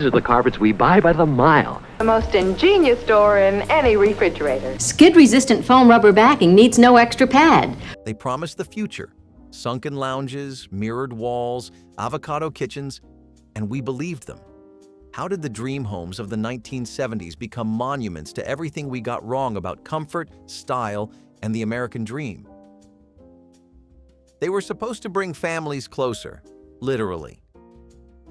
are the carpets we buy by the mile. The most ingenious door in any refrigerator. Skid-resistant foam rubber backing needs no extra pad. They promised the future. Sunken lounges, mirrored walls, avocado kitchens, and we believed them. How did the dream homes of the 1970s become monuments to everything we got wrong about comfort, style, and the American dream? They were supposed to bring families closer, literally.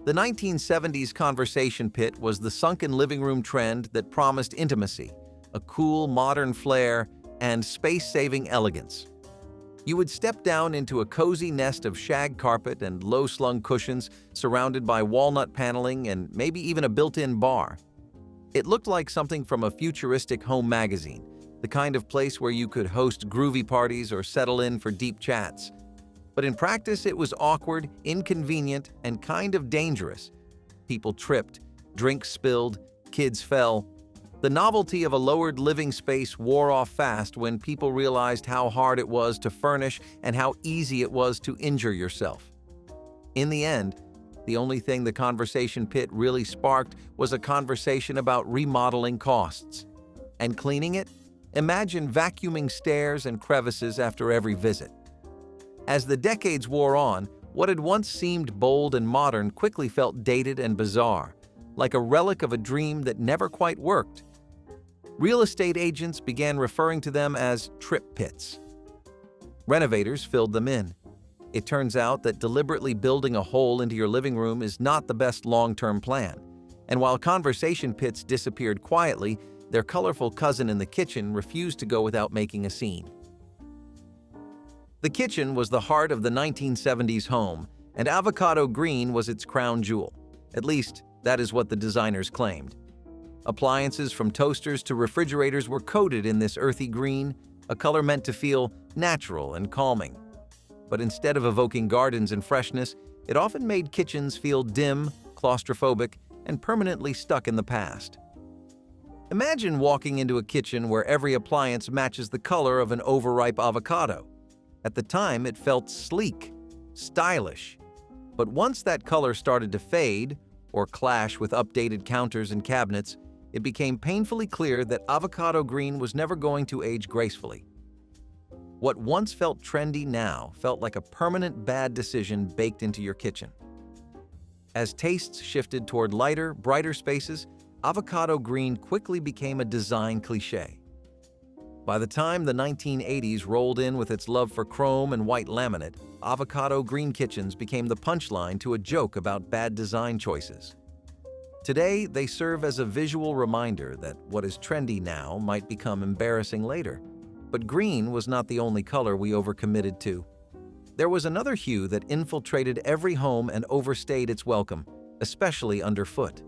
The 1970s conversation pit was the sunken living room trend that promised intimacy, a cool, modern flair, and space-saving elegance. You would step down into a cozy nest of shag carpet and low-slung cushions surrounded by walnut paneling and maybe even a built-in bar. It looked like something from a futuristic home magazine, the kind of place where you could host groovy parties or settle in for deep chats. But in practice, it was awkward, inconvenient, and kind of dangerous. People tripped, drinks spilled, kids fell. The novelty of a lowered living space wore off fast when people realized how hard it was to furnish and how easy it was to injure yourself. In the end, the only thing the conversation pit really sparked was a conversation about remodeling costs. And cleaning it? Imagine vacuuming stairs and crevices after every visit. As the decades wore on, what had once seemed bold and modern quickly felt dated and bizarre, like a relic of a dream that never quite worked. Real estate agents began referring to them as trip pits. Renovators filled them in. It turns out that deliberately building a hole into your living room is not the best long-term plan. And while conversation pits disappeared quietly, their colorful cousin in the kitchen refused to go without making a scene. The kitchen was the heart of the 1970s home, and avocado green was its crown jewel. At least, that is what the designers claimed. Appliances from toasters to refrigerators were coated in this earthy green, a color meant to feel natural and calming. But instead of evoking gardens and freshness, it often made kitchens feel dim, claustrophobic, and permanently stuck in the past. Imagine walking into a kitchen where every appliance matches the color of an overripe avocado. At the time, it felt sleek, stylish. But once that color started to fade, or clash with updated counters and cabinets, it became painfully clear that avocado green was never going to age gracefully. What once felt trendy now felt like a permanent bad decision baked into your kitchen. As tastes shifted toward lighter, brighter spaces, avocado green quickly became a design cliché. By the time the 1980s rolled in with its love for chrome and white laminate, avocado green kitchens became the punchline to a joke about bad design choices. Today, they serve as a visual reminder that what is trendy now might become embarrassing later. But green was not the only color we overcommitted to. There was another hue that infiltrated every home and overstayed its welcome, especially underfoot.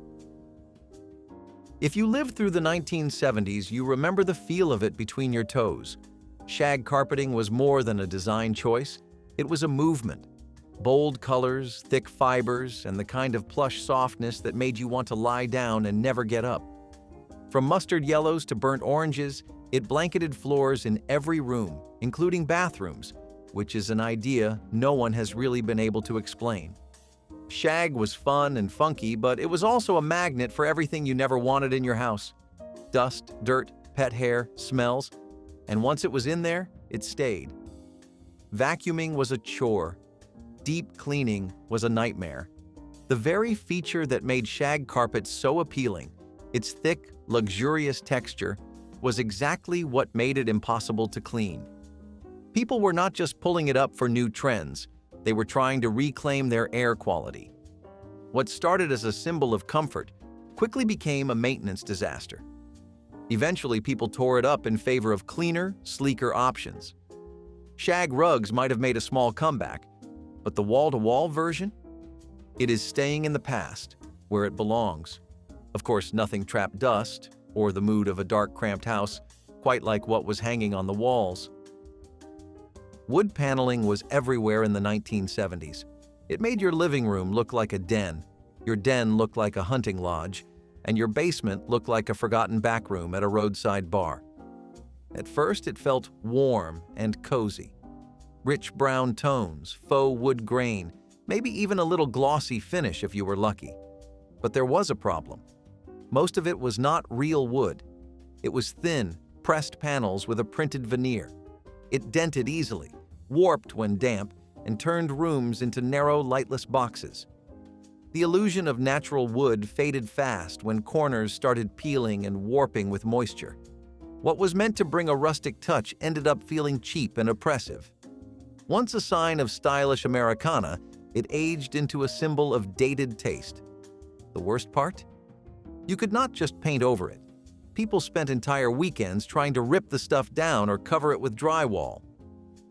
If you lived through the 1970s, you remember the feel of it between your toes. Shag carpeting was more than a design choice. It was a movement. Bold colors, thick fibers, and the kind of plush softness that made you want to lie down and never get up. From mustard yellows to burnt oranges, it blanketed floors in every room, including bathrooms, which is an idea no one has really been able to explain. Shag was fun and funky, but it was also a magnet for everything you never wanted in your house. Dust, dirt, pet hair, smells. And once it was in there, it stayed. Vacuuming was a chore. Deep cleaning was a nightmare. The very feature that made shag carpet so appealing, its thick, luxurious texture, was exactly what made it impossible to clean. People were not just pulling it up for new trends. They were trying to reclaim their air quality. What started as a symbol of comfort quickly became a maintenance disaster. Eventually, people tore it up in favor of cleaner, sleeker options. Shag rugs might have made a small comeback, but the wall-to-wall version? It is staying in the past, where it belongs. Of course, nothing trapped dust or the mood of a dark, cramped house quite like what was hanging on the walls. Wood paneling was everywhere in the 1970s. It made your living room look like a den, your den look like a hunting lodge, and your basement look like a forgotten back room at a roadside bar. At first, it felt warm and cozy. Rich brown tones, faux wood grain, maybe even a little glossy finish if you were lucky. But there was a problem. Most of it was not real wood. It was thin, pressed panels with a printed veneer. It dented easily, warped when damp, and turned rooms into narrow, lightless boxes. The illusion of natural wood faded fast when corners started peeling and warping with moisture. What was meant to bring a rustic touch ended up feeling cheap and oppressive. Once a sign of stylish Americana, it aged into a symbol of dated taste. The worst part? You could not just paint over it. People spent entire weekends trying to rip the stuff down or cover it with drywall.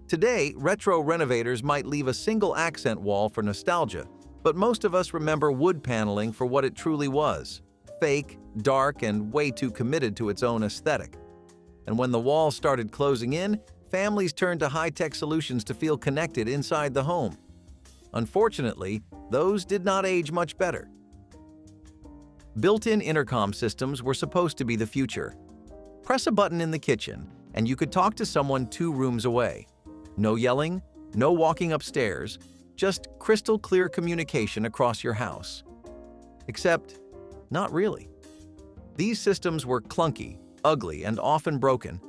Today, retro renovators might leave a single accent wall for nostalgia, but most of us remember wood paneling for what it truly was: fake, dark, and way too committed to its own aesthetic. And when the walls started closing in, families turned to high-tech solutions to feel connected inside the home. Unfortunately, those did not age much better. Built-in intercom systems were supposed to be the future. Press a button in the kitchen, and you could talk to someone 2 rooms away. No yelling, no walking upstairs, just crystal-clear communication across your house. Except, not really. These systems were clunky, ugly, and often broken.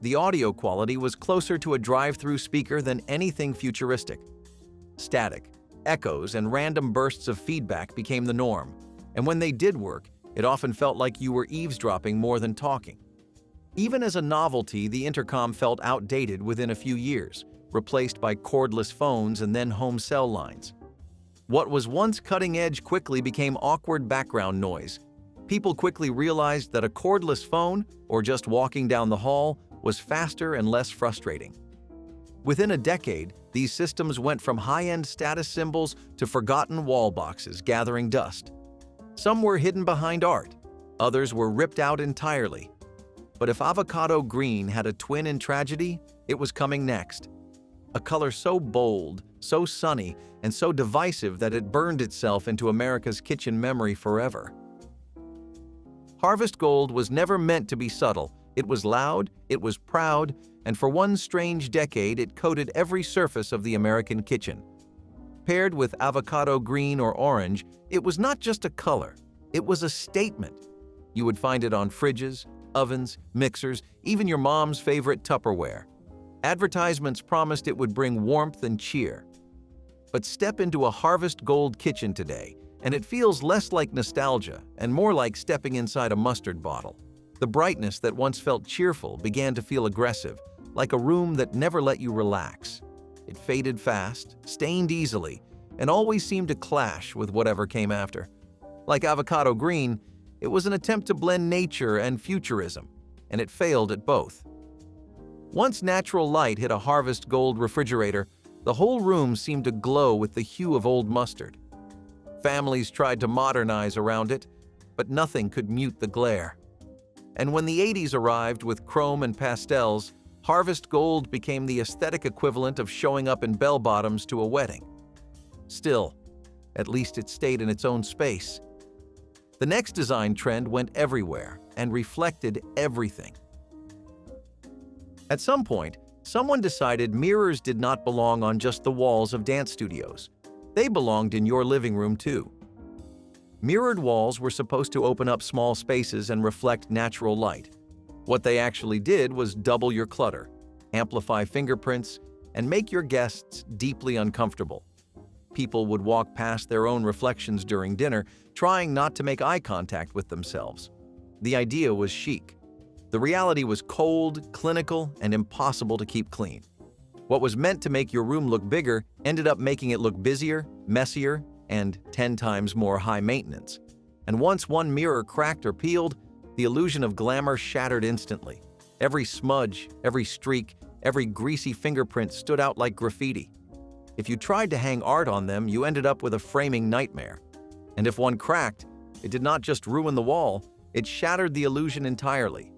The audio quality was closer to a drive-through speaker than anything futuristic. Static, echoes, and random bursts of feedback became the norm, and when they did work, it often felt like you were eavesdropping more than talking. Even as a novelty, the intercom felt outdated within a few years, replaced by cordless phones and then home cell lines. What was once cutting-edge quickly became awkward background noise. People quickly realized that a cordless phone, or just walking down the hall, was faster and less frustrating. Within a decade, these systems went from high-end status symbols to forgotten wall boxes gathering dust. Some were hidden behind art, others were ripped out entirely. But if avocado green had a twin in tragedy, it was coming next. A color so bold, so sunny, and so divisive that it burned itself into America's kitchen memory forever. Harvest gold was never meant to be subtle. It was loud, it was proud, and for one strange decade it coated every surface of the American kitchen. Paired with avocado green or orange, it was not just a color, it was a statement. You would find it on fridges, ovens, mixers, even your mom's favorite Tupperware. Advertisements promised it would bring warmth and cheer. But step into a harvest gold kitchen today, and it feels less like nostalgia and more like stepping inside a mustard bottle. The brightness that once felt cheerful began to feel aggressive, like a room that never let you relax. It faded fast, stained easily, and always seemed to clash with whatever came after. Like avocado green, it was an attempt to blend nature and futurism, and it failed at both. Once natural light hit a harvest gold refrigerator, the whole room seemed to glow with the hue of old mustard. Families tried to modernize around it, but nothing could mute the glare. And when the 80s arrived with chrome and pastels, harvest gold became the aesthetic equivalent of showing up in bell-bottoms to a wedding. Still, at least it stayed in its own space. The next design trend went everywhere and reflected everything. At some point, someone decided mirrors did not belong on just the walls of dance studios. They belonged in your living room too. Mirrored walls were supposed to open up small spaces and reflect natural light. What they actually did was double your clutter, amplify fingerprints, and make your guests deeply uncomfortable. People would walk past their own reflections during dinner, trying not to make eye contact with themselves. The idea was chic. The reality was cold, clinical, and impossible to keep clean. What was meant to make your room look bigger ended up making it look busier, messier, and 10 times more high maintenance. And once one mirror cracked or peeled, the illusion of glamour shattered instantly. Every smudge, every streak, every greasy fingerprint stood out like graffiti. If you tried to hang art on them, you ended up with a framing nightmare. And if one cracked, it did not just ruin the wall, it shattered the illusion entirely.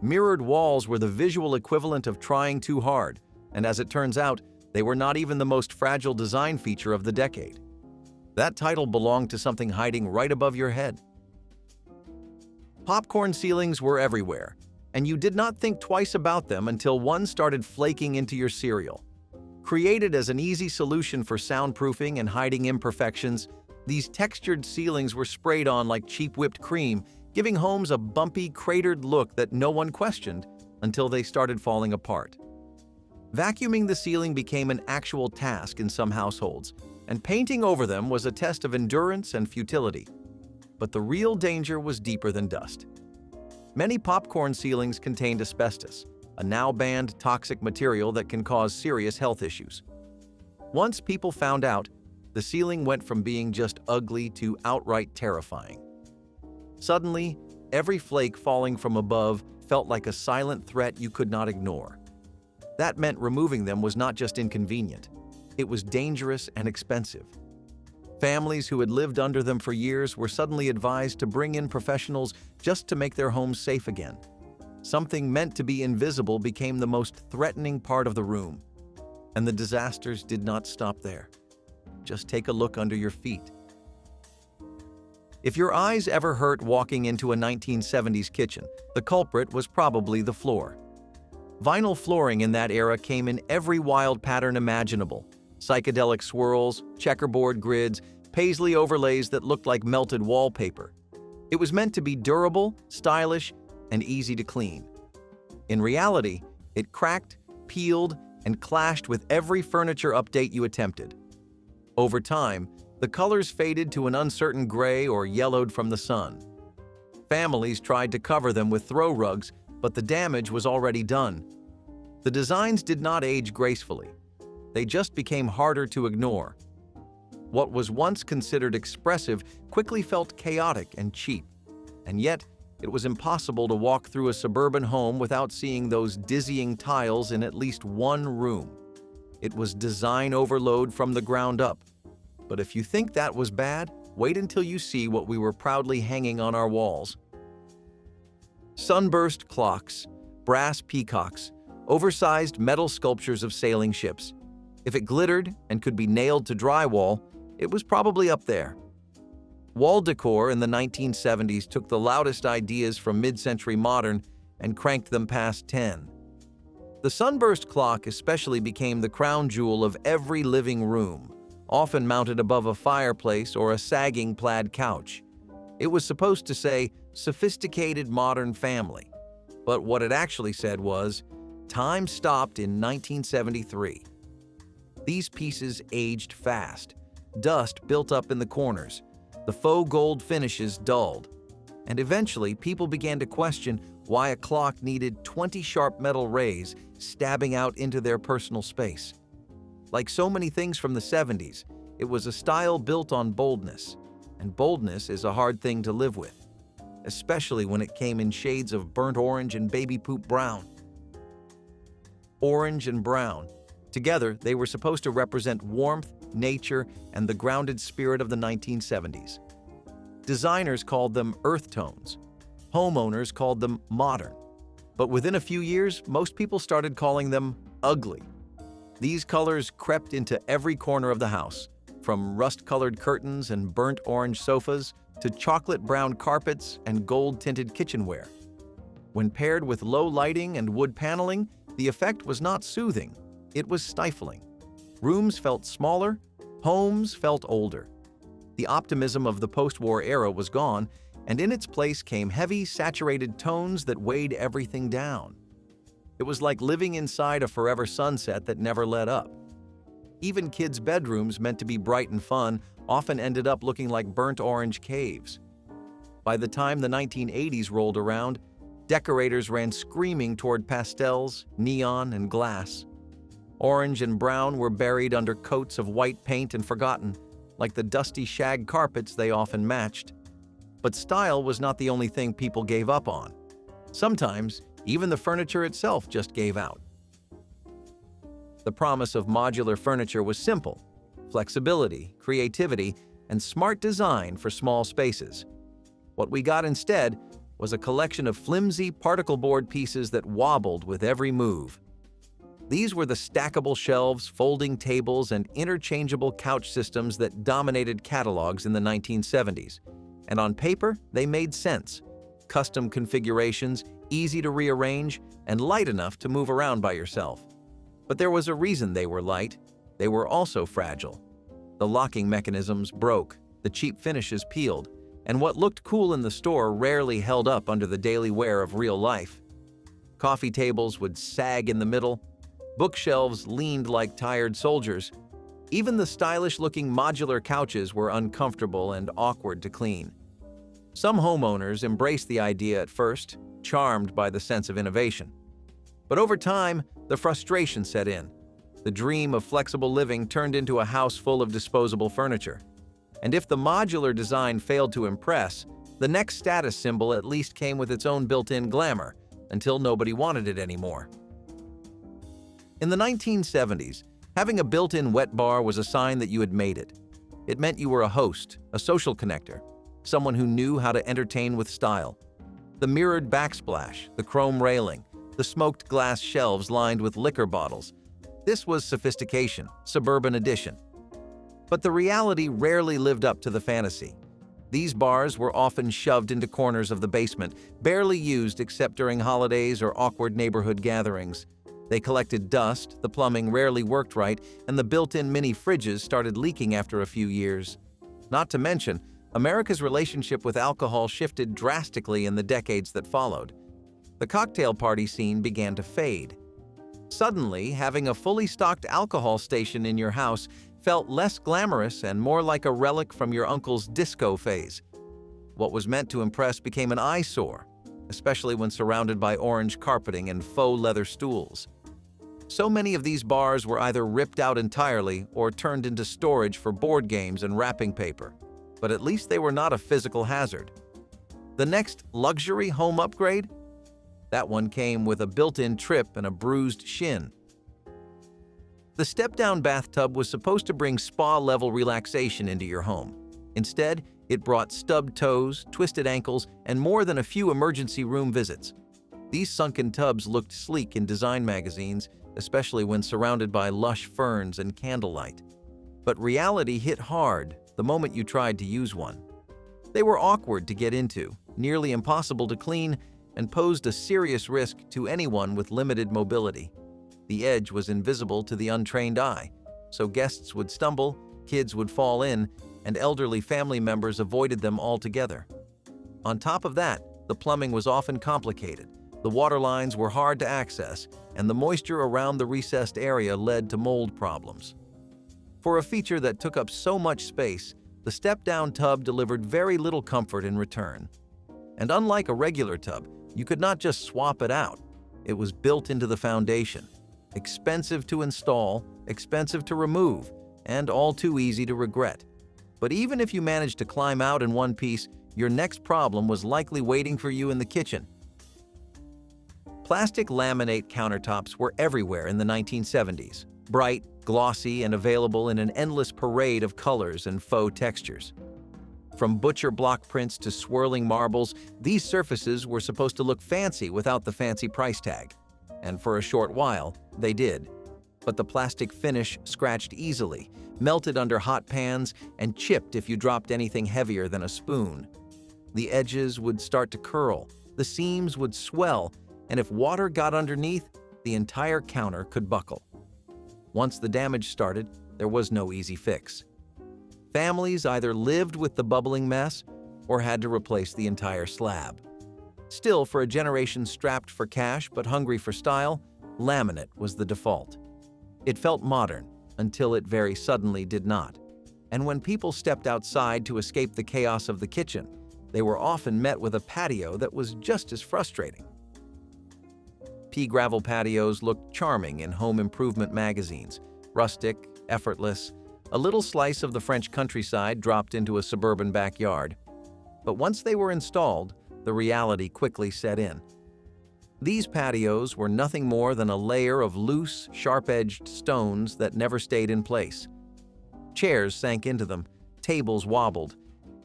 Mirrored walls were the visual equivalent of trying too hard, and as it turns out, they were not even the most fragile design feature of the decade. That title belonged to something hiding right above your head. Popcorn ceilings were everywhere, and you did not think twice about them until one started flaking into your cereal. Created as an easy solution for soundproofing and hiding imperfections, These textured ceilings were sprayed on like cheap whipped cream, giving homes a bumpy, cratered look that no one questioned until they started falling apart. Vacuuming the ceiling became an actual task in some households, and painting over them was a test of endurance and futility. But the real danger was deeper than dust. Many popcorn ceilings contained asbestos, a now banned toxic material that can cause serious health issues. Once people found out, the ceiling went from being just ugly to outright terrifying. Suddenly, every flake falling from above felt like a silent threat you could not ignore. That meant removing them was not just inconvenient, it was dangerous and expensive. Families who had lived under them for years were suddenly advised to bring in professionals just to make their homes safe again. Something meant to be invisible became the most threatening part of the room. And the disasters did not stop there. Just take a look under your feet. If your eyes ever hurt walking into a 1970s kitchen, the culprit was probably the floor. Vinyl flooring in that era came in every wild pattern imaginable: psychedelic swirls, checkerboard grids, paisley overlays that looked like melted wallpaper. It was meant to be durable, stylish, and easy to clean. In reality, it cracked, peeled, and clashed with every furniture update you attempted. Over time, the colors faded to an uncertain gray or yellowed from the sun. Families tried to cover them with throw rugs, but the damage was already done. The designs did not age gracefully. They just became harder to ignore. What was once considered expressive quickly felt chaotic and cheap. And yet, it was impossible to walk through a suburban home without seeing those dizzying tiles in at least one room. It was design overload from the ground up. But if you think that was bad, wait until you see what we were proudly hanging on our walls. Sunburst clocks, brass peacocks, oversized metal sculptures of sailing ships. If it glittered and could be nailed to drywall, it was probably up there. Wall decor in the 1970s took the loudest ideas from mid-century modern and cranked them past 10. The Sunburst clock especially became the crown jewel of every living room, often mounted above a fireplace or a sagging plaid couch. It was supposed to say, "Sophisticated modern family," but what it actually said was, "Time stopped in 1973." These pieces aged fast. Dust built up in the corners. The faux gold finishes dulled. And eventually, people began to question why a clock needed 20 sharp metal rays stabbing out into their personal space. Like so many things from the 70s, it was a style built on boldness. And boldness is a hard thing to live with, especially when it came in shades of burnt orange and baby poop brown. Orange and brown. Together, they were supposed to represent warmth, nature, and the grounded spirit of the 1970s. Designers called them earth tones. Homeowners called them modern. But within a few years, most people started calling them ugly. These colors crept into every corner of the house, from rust-colored curtains and burnt orange sofas to chocolate-brown carpets and gold-tinted kitchenware. When paired with low lighting and wood paneling, the effect was not soothing. It was stifling. Rooms felt smaller, homes felt older. The optimism of the post-war era was gone, and in its place came heavy, saturated tones that weighed everything down. It was like living inside a forever sunset that never let up. Even kids' bedrooms meant to be bright and fun often ended up looking like burnt orange caves. By the time the 1980s rolled around, decorators ran screaming toward pastels, neon, and glass. Orange and brown were buried under coats of white paint and forgotten, like the dusty shag carpets they often matched. But style was not the only thing people gave up on. Sometimes, even the furniture itself just gave out. The promise of modular furniture was simple: flexibility, creativity, and smart design for small spaces. What we got instead was a collection of flimsy particle board pieces that wobbled with every move. These were the stackable shelves, folding tables, and interchangeable couch systems that dominated catalogs in the 1970s. And on paper, they made sense. Custom configurations, easy to rearrange, and light enough to move around by yourself. But there was a reason they were light. They were also fragile. The locking mechanisms broke. The cheap finishes peeled, and what looked cool in the store rarely held up under the daily wear of real life. Coffee tables would sag in the middle, bookshelves leaned like tired soldiers. Even the stylish-looking modular couches were uncomfortable and awkward to clean. Some homeowners embraced the idea at first, charmed by the sense of innovation. But over time, the frustration set in. The dream of flexible living turned into a house full of disposable furniture. And if the modular design failed to impress, the next status symbol at least came with its own built-in glamour, until nobody wanted it anymore. In the 1970s, having a built-in wet bar was a sign that you had made it. It meant you were a host, a social connector, someone who knew how to entertain with style. The mirrored backsplash, the chrome railing, the smoked glass shelves lined with liquor bottles. This was sophistication, suburban edition. But the reality rarely lived up to the fantasy. These bars were often shoved into corners of the basement, barely used except during holidays or awkward neighborhood gatherings. They collected dust, the plumbing rarely worked right, and the built-in mini fridges started leaking after a few years. Not to mention, America's relationship with alcohol shifted drastically in the decades that followed. The cocktail party scene began to fade. Suddenly, having a fully stocked alcohol station in your house felt less glamorous and more like a relic from your uncle's disco phase. What was meant to impress became an eyesore, especially when surrounded by orange carpeting and faux leather stools. So many of these bars were either ripped out entirely or turned into storage for board games and wrapping paper, but at least they were not a physical hazard. The next luxury home upgrade? That one came with a built-in trip and a bruised shin. The step-down bathtub was supposed to bring spa-level relaxation into your home. Instead, it brought stubbed toes, twisted ankles, and more than a few emergency room visits. These sunken tubs looked sleek in design magazines, especially when surrounded by lush ferns and candlelight. But reality hit hard the moment you tried to use one. They were awkward to get into, nearly impossible to clean, and posed a serious risk to anyone with limited mobility. The edge was invisible to the untrained eye, so guests would stumble, kids would fall in, and elderly family members avoided them altogether. On top of that, the plumbing was often complicated, the water lines were hard to access, and the moisture around the recessed area led to mold problems. For a feature that took up so much space, the step-down tub delivered very little comfort in return. And unlike a regular tub, you could not just swap it out. It was built into the foundation. Expensive to install, expensive to remove, and all too easy to regret. But even if you managed to climb out in one piece, your next problem was likely waiting for you in the kitchen. Plastic laminate countertops were everywhere in the 1970s, bright, glossy, and available in an endless parade of colors and faux textures. From butcher block prints to swirling marbles, these surfaces were supposed to look fancy without the fancy price tag. And for a short while, they did. But the plastic finish scratched easily, melted under hot pans, and chipped if you dropped anything heavier than a spoon. The edges would start to curl, the seams would swell, and if water got underneath, the entire counter could buckle. Once the damage started, there was no easy fix. Families either lived with the bubbling mess or had to replace the entire slab. Still, for a generation strapped for cash but hungry for style, laminate was the default. It felt modern until it very suddenly did not. And when people stepped outside to escape the chaos of the kitchen, they were often met with a patio that was just as frustrating. Pea gravel patios looked charming in home improvement magazines, rustic, effortless, a little slice of the French countryside dropped into a suburban backyard. But once they were installed, the reality quickly set in. These patios were nothing more than a layer of loose, sharp-edged stones that never stayed in place. Chairs sank into them, tables wobbled,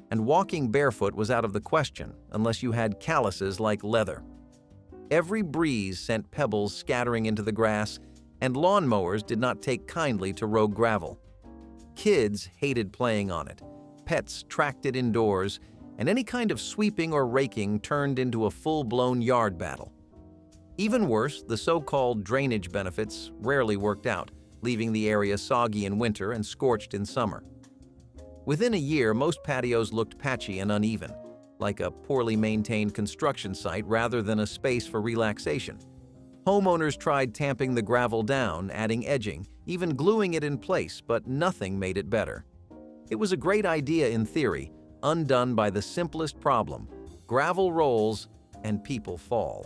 and walking barefoot was out of the question unless you had calluses like leather. Every breeze sent pebbles scattering into the grass, and lawnmowers did not take kindly to rogue gravel. Kids hated playing on it, pets tracked it indoors, and any kind of sweeping or raking turned into a full-blown yard battle. Even worse, the so-called drainage benefits rarely worked out, leaving the area soggy in winter and scorched in summer. Within a year, most patios looked patchy and uneven, like a poorly maintained construction site rather than a space for relaxation. Homeowners tried tamping the gravel down, adding edging, even gluing it in place, but nothing made it better. It was a great idea in theory, undone by the simplest problem: gravel rolls and people fall.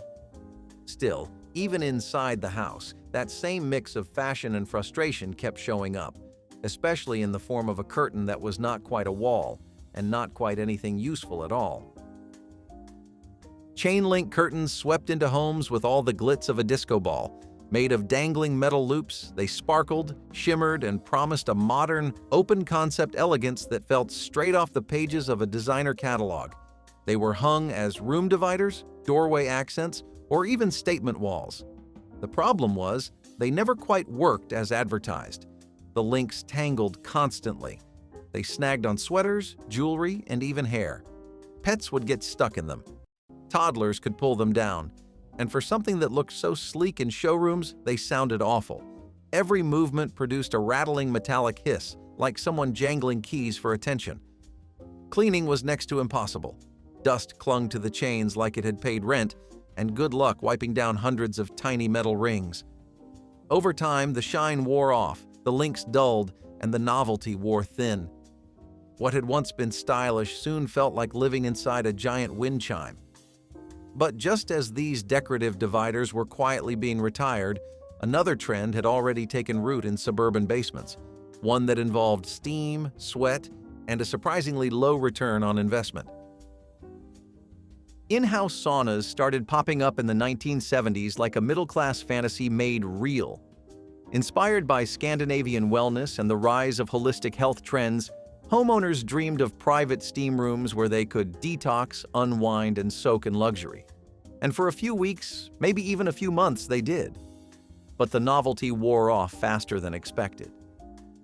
Still, even inside the house, that same mix of fashion and frustration kept showing up, especially in the form of a curtain that was not quite a wall and not quite anything useful at all. Chainlink curtains swept into homes with all the glitz of a disco ball. Made of dangling metal loops, they sparkled, shimmered, and promised a modern, open-concept elegance that felt straight off the pages of a designer catalog. They were hung as room dividers, doorway accents, or even statement walls. The problem was, they never quite worked as advertised. The links tangled constantly. They snagged on sweaters, jewelry, and even hair. Pets would get stuck in them. Toddlers could pull them down. And for something that looked so sleek in showrooms, they sounded awful. Every movement produced a rattling metallic hiss, like someone jangling keys for attention. Cleaning was next to impossible. Dust clung to the chains like it had paid rent, and good luck wiping down hundreds of tiny metal rings. Over time, the shine wore off, the links dulled, and the novelty wore thin. What had once been stylish soon felt like living inside a giant wind chime. But just as these decorative dividers were quietly being retired, another trend had already taken root in suburban basements, one that involved steam, sweat, and a surprisingly low return on investment. In-house saunas started popping up in the 1970s like a middle-class fantasy made real. Inspired by Scandinavian wellness and the rise of holistic health trends, homeowners dreamed of private steam rooms where they could detox, unwind, and soak in luxury. And for a few weeks, maybe even a few months, they did. But the novelty wore off faster than expected.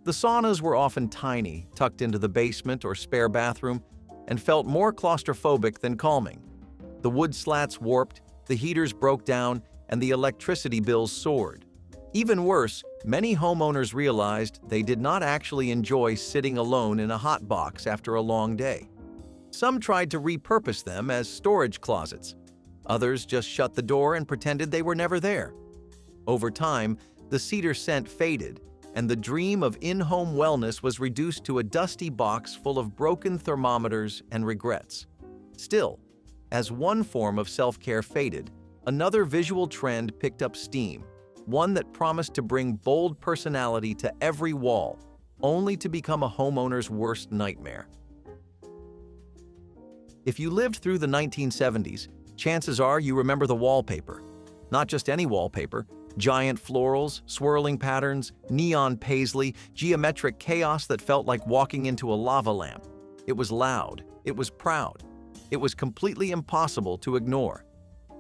The saunas were often tiny, tucked into the basement or spare bathroom, and felt more claustrophobic than calming. The wood slats warped, the heaters broke down, and the electricity bills soared. Even worse, many homeowners realized they did not actually enjoy sitting alone in a hot box after a long day. Some tried to repurpose them as storage closets. Others just shut the door and pretended they were never there. Over time, the cedar scent faded, and the dream of in-home wellness was reduced to a dusty box full of broken thermometers and regrets. Still, as one form of self-care faded, another visual trend picked up steam, one that promised to bring bold personality to every wall, only to become a homeowner's worst nightmare. If you lived through the 1970s, chances are you remember the wallpaper. Not just any wallpaper, giant florals, swirling patterns, neon paisley, geometric chaos that felt like walking into a lava lamp. It was loud, it was proud, it was completely impossible to ignore.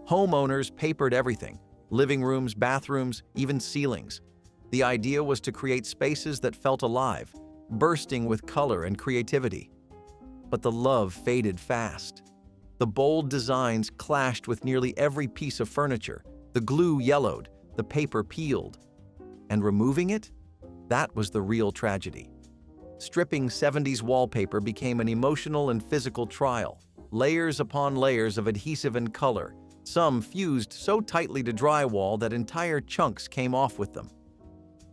Homeowners papered everything: living rooms, bathrooms, even ceilings. The idea was to create spaces that felt alive, bursting with color and creativity. But the love faded fast. The bold designs clashed with nearly every piece of furniture. The glue yellowed, the paper peeled. And removing it? That was the real tragedy. Stripping 70s wallpaper became an emotional and physical trial. Layers upon layers of adhesive and color, some fused so tightly to drywall that entire chunks came off with them.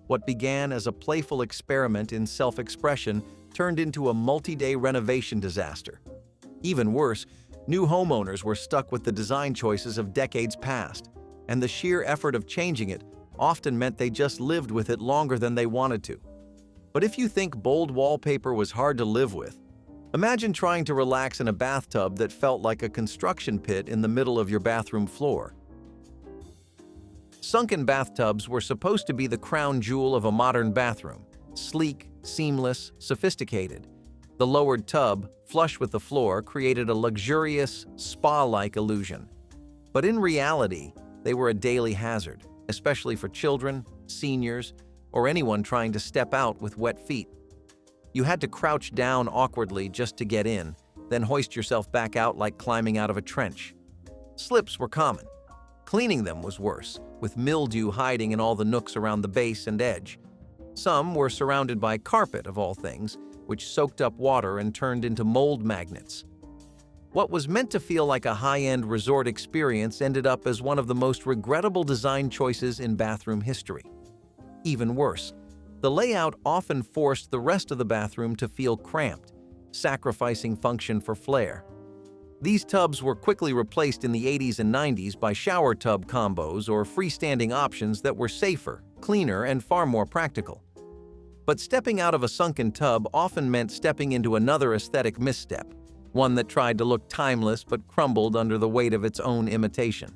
What began as a playful experiment in self-expression turned into a multi-day renovation disaster. Even worse, new homeowners were stuck with the design choices of decades past, and the sheer effort of changing it often meant they just lived with it longer than they wanted to. But if you think bold wallpaper was hard to live with, imagine trying to relax in a bathtub that felt like a construction pit in the middle of your bathroom floor. Sunken bathtubs were supposed to be the crown jewel of a modern bathroom: sleek, seamless, sophisticated. The lowered tub, flush with the floor, created a luxurious, spa-like illusion. But in reality, they were a daily hazard, especially for children, seniors, or anyone trying to step out with wet feet. You had to crouch down awkwardly just to get in, then hoist yourself back out like climbing out of a trench. Slips were common. Cleaning them was worse, with mildew hiding in all the nooks around the base and edge. Some were surrounded by carpet, of all things, which soaked up water and turned into mold magnets. What was meant to feel like a high-end resort experience ended up as one of the most regrettable design choices in bathroom history. Even worse, the layout often forced the rest of the bathroom to feel cramped, sacrificing function for flair. These tubs were quickly replaced in the 80s and 90s by shower tub combos or freestanding options that were safer, cleaner, and far more practical. But stepping out of a sunken tub often meant stepping into another aesthetic misstep, one that tried to look timeless but crumbled under the weight of its own imitation.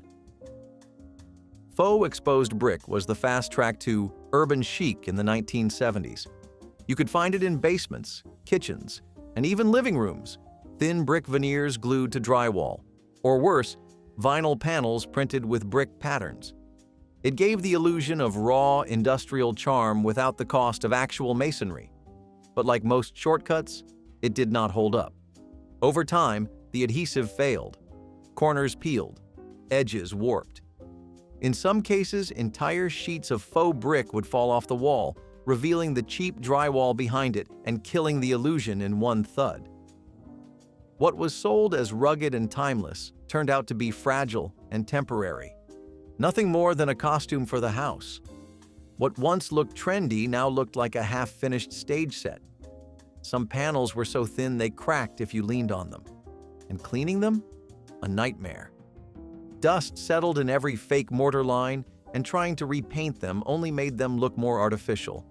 Faux exposed brick was the fast track to urban chic in the 1970s. You could find it in basements, kitchens, and even living rooms, thin brick veneers glued to drywall, or worse, vinyl panels printed with brick patterns. It gave the illusion of raw, industrial charm without the cost of actual masonry. But like most shortcuts, it did not hold up. Over time, the adhesive failed. Corners peeled, edges warped. In some cases, entire sheets of faux brick would fall off the wall, revealing the cheap drywall behind it and killing the illusion in one thud. What was sold as rugged and timeless turned out to be fragile and temporary. Nothing more than a costume for the house. What once looked trendy now looked like a half-finished stage set. Some panels were so thin they cracked if you leaned on them. And cleaning them? A nightmare. Dust settled in every fake mortar line, and trying to repaint them only made them look more artificial.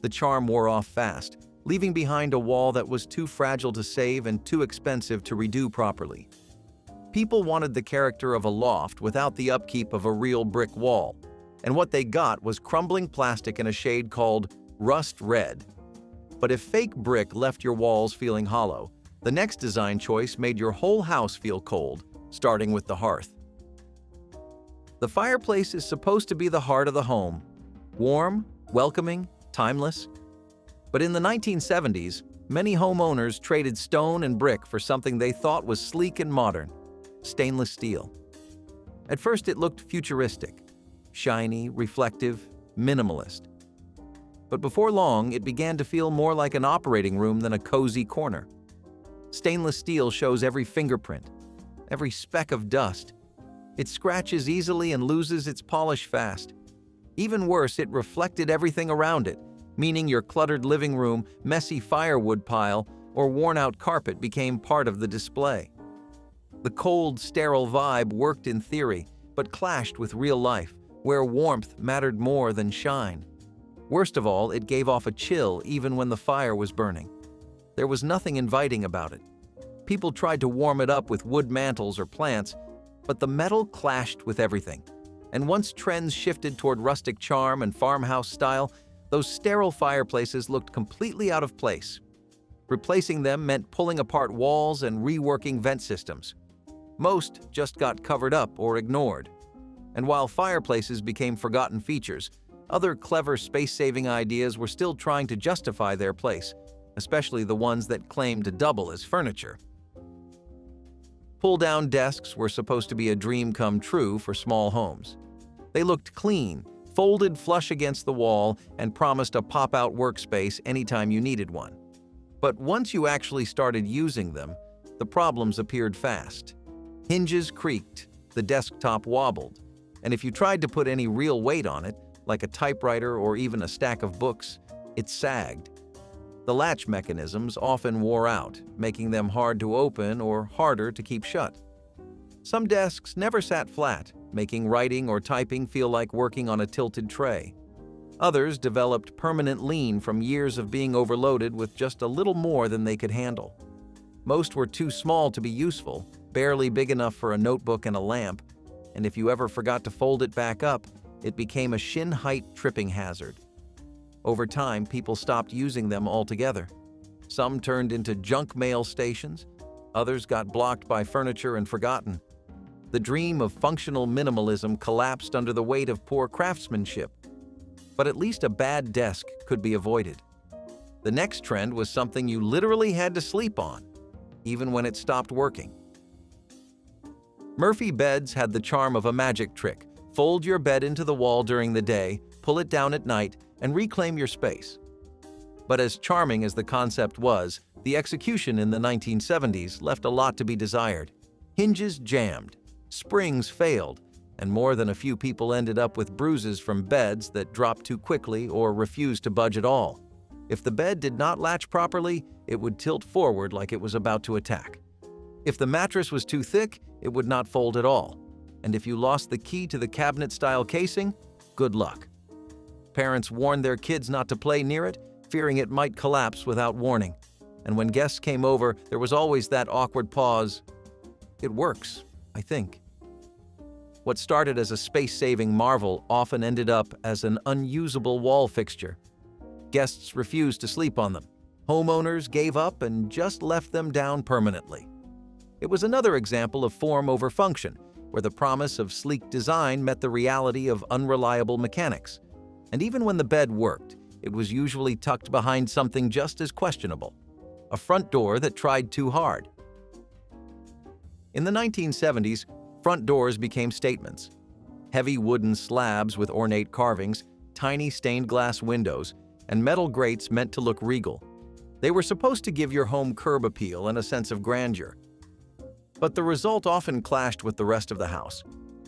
The charm wore off fast, leaving behind a wall that was too fragile to save and too expensive to redo properly. People wanted the character of a loft without the upkeep of a real brick wall, and what they got was crumbling plastic in a shade called rust red. But if fake brick left your walls feeling hollow, the next design choice made your whole house feel cold, starting with the hearth. The fireplace is supposed to be the heart of the home, warm, welcoming, timeless. But in the 1970s, many homeowners traded stone and brick for something they thought was sleek and modern: stainless steel. At first it looked futuristic, shiny, reflective, minimalist. But before long, it began to feel more like an operating room than a cozy corner. Stainless steel shows every fingerprint, every speck of dust. It scratches easily and loses its polish fast. Even worse, it reflected everything around it, meaning your cluttered living room, messy firewood pile, or worn-out carpet became part of the display. The cold, sterile vibe worked in theory, but clashed with real life, where warmth mattered more than shine. Worst of all, it gave off a chill even when the fire was burning. There was nothing inviting about it. People tried to warm it up with wood mantles or plants, but the metal clashed with everything. And once trends shifted toward rustic charm and farmhouse style, those sterile fireplaces looked completely out of place. Replacing them meant pulling apart walls and reworking vent systems. Most just got covered up or ignored. And while fireplaces became forgotten features, other clever space-saving ideas were still trying to justify their place, especially the ones that claimed to double as furniture. Pull-down desks were supposed to be a dream come true for small homes. They looked clean, folded flush against the wall, and promised a pop-out workspace anytime you needed one. But once you actually started using them, the problems appeared fast. Hinges creaked, the desktop wobbled, and if you tried to put any real weight on it, like a typewriter or even a stack of books, it sagged. The latch mechanisms often wore out, making them hard to open or harder to keep shut. Some desks never sat flat, making writing or typing feel like working on a tilted tray. Others developed permanent lean from years of being overloaded with just a little more than they could handle. Most were too small to be useful, barely big enough for a notebook and a lamp, and if you ever forgot to fold it back up, it became a shin-height tripping hazard. Over time, people stopped using them altogether. Some turned into junk mail stations, others got blocked by furniture and forgotten. The dream of functional minimalism collapsed under the weight of poor craftsmanship. But at least a bad desk could be avoided. The next trend was something you literally had to sleep on, even when it stopped working. Murphy beds had the charm of a magic trick. Fold your bed into the wall during the day, pull it down at night, and reclaim your space. But as charming as the concept was, the execution in the 1970s left a lot to be desired. Hinges jammed, springs failed, and more than a few people ended up with bruises from beds that dropped too quickly or refused to budge at all. If the bed did not latch properly, it would tilt forward like it was about to attack. If the mattress was too thick, it would not fold at all. And if you lost the key to the cabinet-style casing, good luck. Parents warned their kids not to play near it, fearing it might collapse without warning. And when guests came over, there was always that awkward pause. It works, I think. What started as a space-saving marvel often ended up as an unusable wall fixture. Guests refused to sleep on them. Homeowners gave up and just left them down permanently. It was another example of form over function, where the promise of sleek design met the reality of unreliable mechanics. And even when the bed worked, it was usually tucked behind something just as questionable: a front door that tried too hard. In the 1970s, front doors became statements. Heavy wooden slabs with ornate carvings, tiny stained glass windows, and metal grates meant to look regal. They were supposed to give your home curb appeal and a sense of grandeur. But the result often clashed with the rest of the house,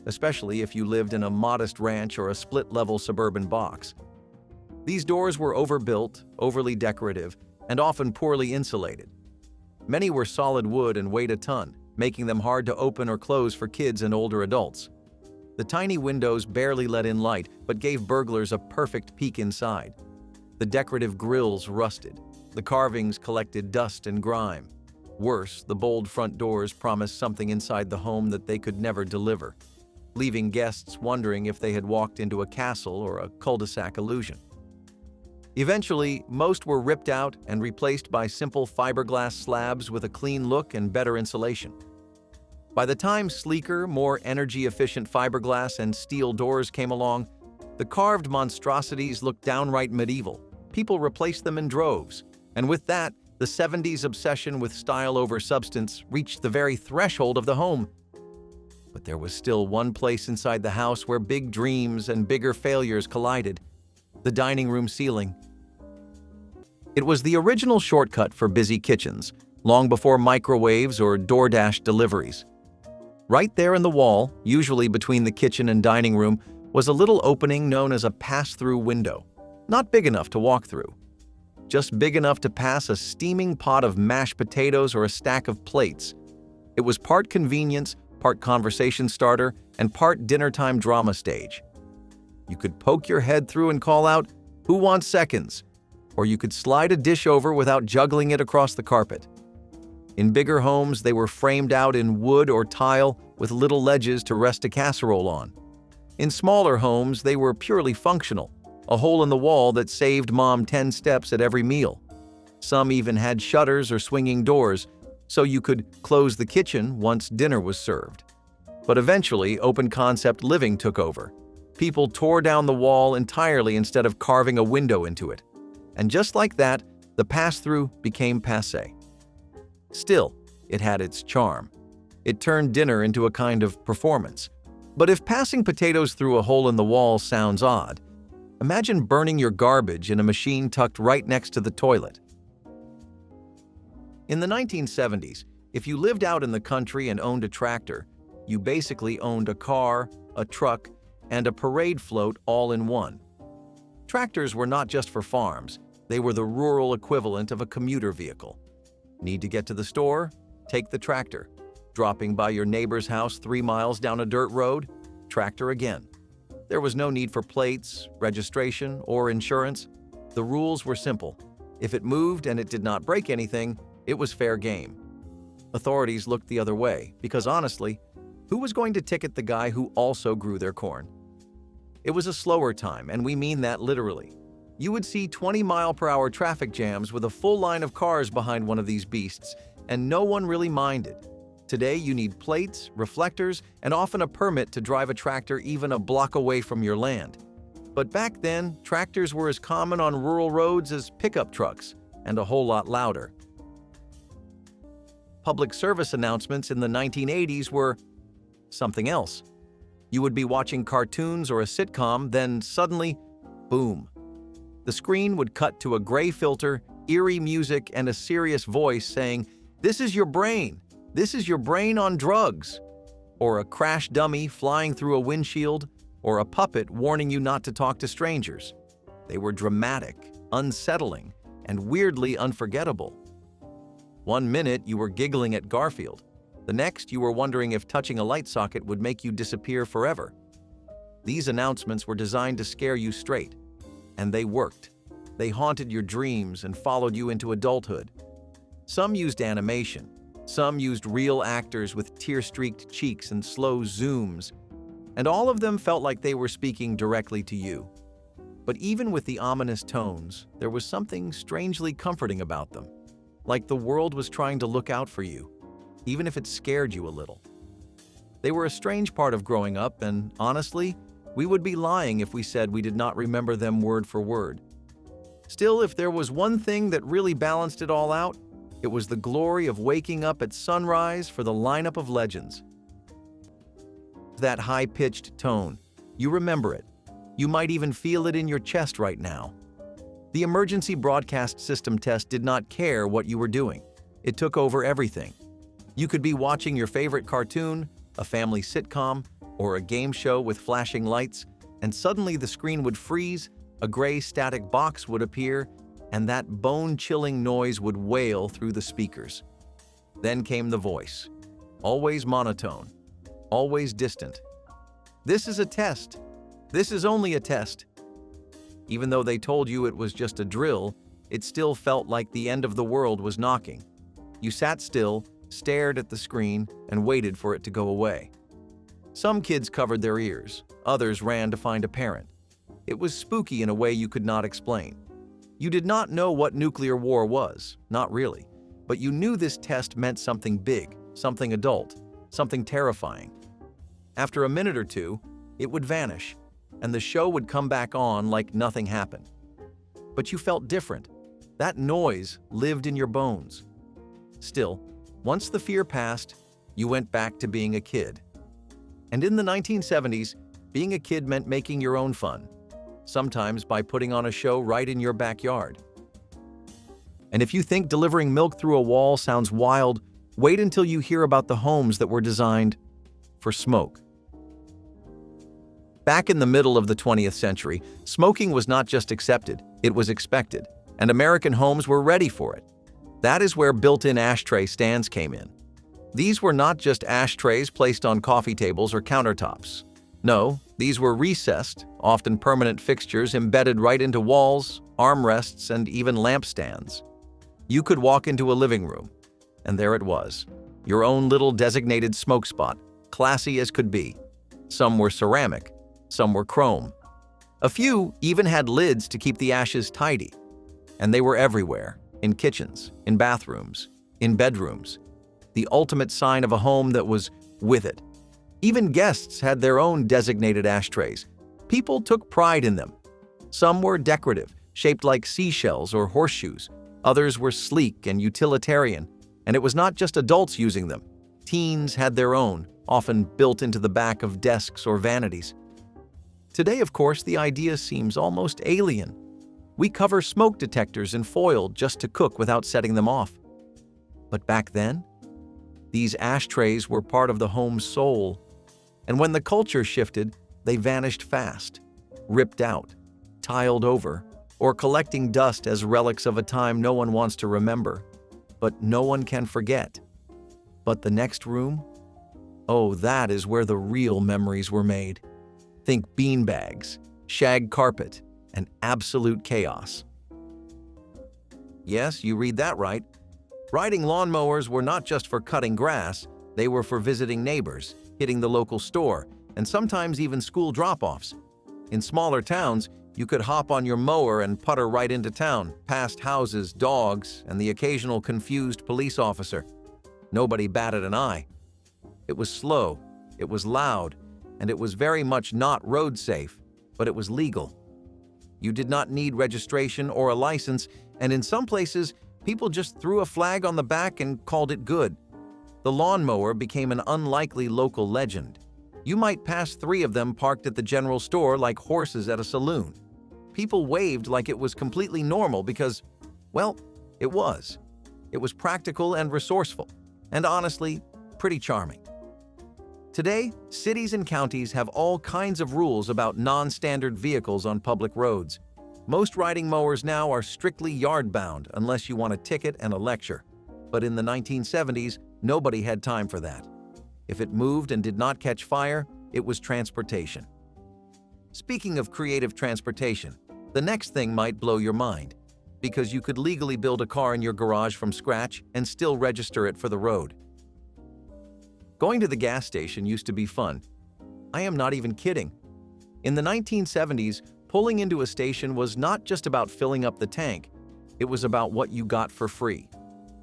especially if you lived in a modest ranch or a split-level suburban box. These doors were overbuilt, overly decorative, and often poorly insulated. Many were solid wood and weighed a ton, making them hard to open or close for kids and older adults. The tiny windows barely let in light, but gave burglars a perfect peek inside. The decorative grills rusted. The carvings collected dust and grime. Worse, the bold front doors promised something inside the home that they could never deliver, leaving guests wondering if they had walked into a castle or a cul-de-sac illusion. Eventually, most were ripped out and replaced by simple fiberglass slabs with a clean look and better insulation. By the time sleeker, more energy-efficient fiberglass and steel doors came along, the carved monstrosities looked downright medieval. People replaced them in droves, and with that, the 70s obsession with style over substance reached the very threshold of the home. But there was still one place inside the house where big dreams and bigger failures collided: the dining room ceiling. It was the original shortcut for busy kitchens, long before microwaves or DoorDash deliveries. Right there in the wall, usually between the kitchen and dining room, was a little opening known as a pass-through window. Not big enough to walk through, just big enough to pass a steaming pot of mashed potatoes or a stack of plates. It was part convenience, part conversation starter, and part dinnertime drama stage. You could poke your head through and call out, "Who wants seconds?" Or you could slide a dish over without juggling it across the carpet. In bigger homes, they were framed out in wood or tile with little ledges to rest a casserole on. In smaller homes, they were purely functional, a hole in the wall that saved mom 10 steps at every meal. Some even had shutters or swinging doors, so you could close the kitchen once dinner was served. But eventually, open-concept living took over. People tore down the wall entirely instead of carving a window into it. And just like that, the pass-through became passé. Still, it had its charm. It turned dinner into a kind of performance. But if passing potatoes through a hole in the wall sounds odd, imagine burning your garbage in a machine tucked right next to the toilet. In the 1970s, if you lived out in the country and owned a tractor, you basically owned a car, a truck, and a parade float all in one. Tractors were not just for farms, they were the rural equivalent of a commuter vehicle. Need to get to the store? Take the tractor. Dropping by your neighbor's house 3 miles down a dirt road? Tractor again. There was no need for plates, registration, or insurance. The rules were simple. If it moved and it did not break anything, it was fair game. Authorities looked the other way, because honestly, who was going to ticket the guy who also grew their corn? It was a slower time, and we mean that literally. You would see 20-mile-per-hour traffic jams with a full line of cars behind one of these beasts, and no one really minded. Today, you need plates, reflectors, and often a permit to drive a tractor even a block away from your land. But back then, tractors were as common on rural roads as pickup trucks, and a whole lot louder. Public service announcements in the 1980s were something else. You would be watching cartoons or a sitcom, then suddenly, boom. The screen would cut to a gray filter, eerie music, and a serious voice saying, "This is your brain. This is your brain on drugs." Or a crash dummy flying through a windshield, or a puppet warning you not to talk to strangers. They were dramatic, unsettling, and weirdly unforgettable. One minute you were giggling at Garfield. The next you were wondering if touching a light socket would make you disappear forever. These announcements were designed to scare you straight. And they worked. They haunted your dreams and followed you into adulthood. Some used animation. Some used real actors with tear-streaked cheeks and slow zooms. And all of them felt like they were speaking directly to you. But even with the ominous tones, there was something strangely comforting about them. Like the world was trying to look out for you, even if it scared you a little. They were a strange part of growing up, and honestly, we would be lying if we said we did not remember them word for word. Still, if there was one thing that really balanced it all out, it was the glory of waking up at sunrise for the lineup of legends. That high-pitched tone, you remember it. You might even feel it in your chest right now. The emergency broadcast system test did not care what you were doing. It took over everything. You could be watching your favorite cartoon, a family sitcom, or a game show with flashing lights, and suddenly the screen would freeze, a gray static box would appear, and that bone-chilling noise would wail through the speakers. Then came the voice, always monotone, always distant. "This is a test. This is only a test." Even though they told you it was just a drill, it still felt like the end of the world was knocking. You sat still, stared at the screen, and waited for it to go away. Some kids covered their ears, others ran to find a parent. It was spooky in a way you could not explain. You did not know what nuclear war was, not really, but you knew this test meant something big, something adult, something terrifying. After a minute or two, it would vanish, and the show would come back on like nothing happened. But you felt different. That noise lived in your bones. Still, once the fear passed, you went back to being a kid. And in the 1970s, being a kid meant making your own fun, sometimes by putting on a show right in your backyard. And if you think delivering milk through a wall sounds wild, wait until you hear about the homes that were designed for smoke. Back in the middle of the 20th century, smoking was not just accepted, it was expected, and American homes were ready for it. That is where built-in ashtray stands came in. These were not just ashtrays placed on coffee tables or countertops. No, these were recessed, often permanent fixtures embedded right into walls, armrests, and even lampstands. You could walk into a living room, and there it was, your own little designated smoke spot, classy as could be. Some were ceramic, some were chrome. A few even had lids to keep the ashes tidy. And they were everywhere, in kitchens, in bathrooms, in bedrooms. The ultimate sign of a home that was with it. Even guests had their own designated ashtrays. People took pride in them. Some were decorative, shaped like seashells or horseshoes. Others were sleek and utilitarian, and it was not just adults using them. Teens had their own, often built into the back of desks or vanities. Today, of course, the idea seems almost alien. We cover smoke detectors in foil just to cook without setting them off. But back then, these ashtrays were part of the home's soul. And when the culture shifted, they vanished fast, ripped out, tiled over, or collecting dust as relics of a time no one wants to remember, but no one can forget. But the next room? Oh, that is where the real memories were made. Think beanbags, shag carpet, and absolute chaos. Yes, you read that right. Riding lawnmowers were not just for cutting grass, they were for visiting neighbors, hitting the local store, and sometimes even school drop-offs. In smaller towns, you could hop on your mower and putter right into town, past houses, dogs, and the occasional confused police officer. Nobody batted an eye. It was slow, it was loud, and it was very much not road safe, but it was legal. You did not need registration or a license, and in some places, people just threw a flag on the back and called it good. The lawnmower became an unlikely local legend. You might pass 3 of them parked at the general store like horses at a saloon. People waved like it was completely normal because, well, it was. It was practical and resourceful, and honestly, pretty charming. Today, cities and counties have all kinds of rules about non-standard vehicles on public roads. Most riding mowers now are strictly yard-bound unless you want a ticket and a lecture. But in the 1970s, nobody had time for that. If it moved and did not catch fire, it was transportation. Speaking of creative transportation, the next thing might blow your mind, because you could legally build a car in your garage from scratch and still register it for the road. Going to the gas station used to be fun. I am not even kidding. In the 1970s, pulling into a station was not just about filling up the tank, it was about what you got for free.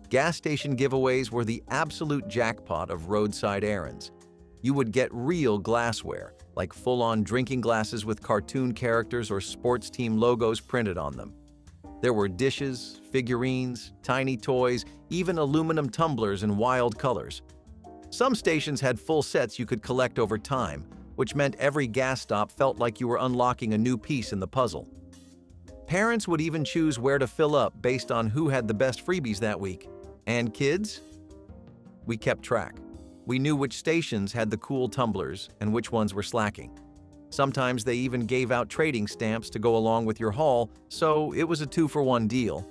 Gas station giveaways were the absolute jackpot of roadside errands. You would get real glassware, like full-on drinking glasses with cartoon characters or sports team logos printed on them. There were dishes, figurines, tiny toys, even aluminum tumblers in wild colors. Some stations had full sets you could collect over time, which meant every gas stop felt like you were unlocking a new piece in the puzzle. Parents would even choose where to fill up based on who had the best freebies that week. And kids? We kept track. We knew which stations had the cool tumblers and which ones were slacking. Sometimes they even gave out trading stamps to go along with your haul, so it was a 2-for-1 deal.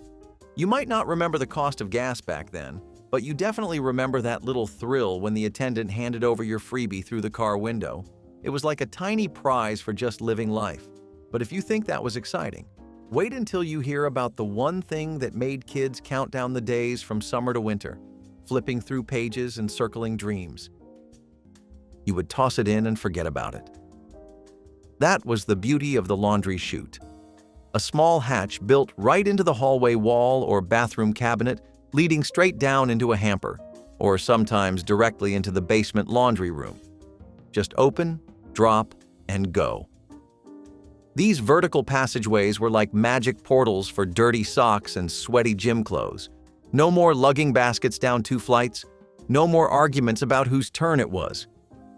You might not remember the cost of gas back then, but you definitely remember that little thrill when the attendant handed over your freebie through the car window. It was like a tiny prize for just living life. But if you think that was exciting, wait until you hear about the one thing that made kids count down the days from summer to winter, flipping through pages and circling dreams. You would toss it in and forget about it. That was the beauty of the laundry chute. A small hatch built right into the hallway wall or bathroom cabinet, leading straight down into a hamper, or sometimes directly into the basement laundry room. Just open, drop, and go. These vertical passageways were like magic portals for dirty socks and sweaty gym clothes. No more lugging baskets down 2 flights, no more arguments about whose turn it was.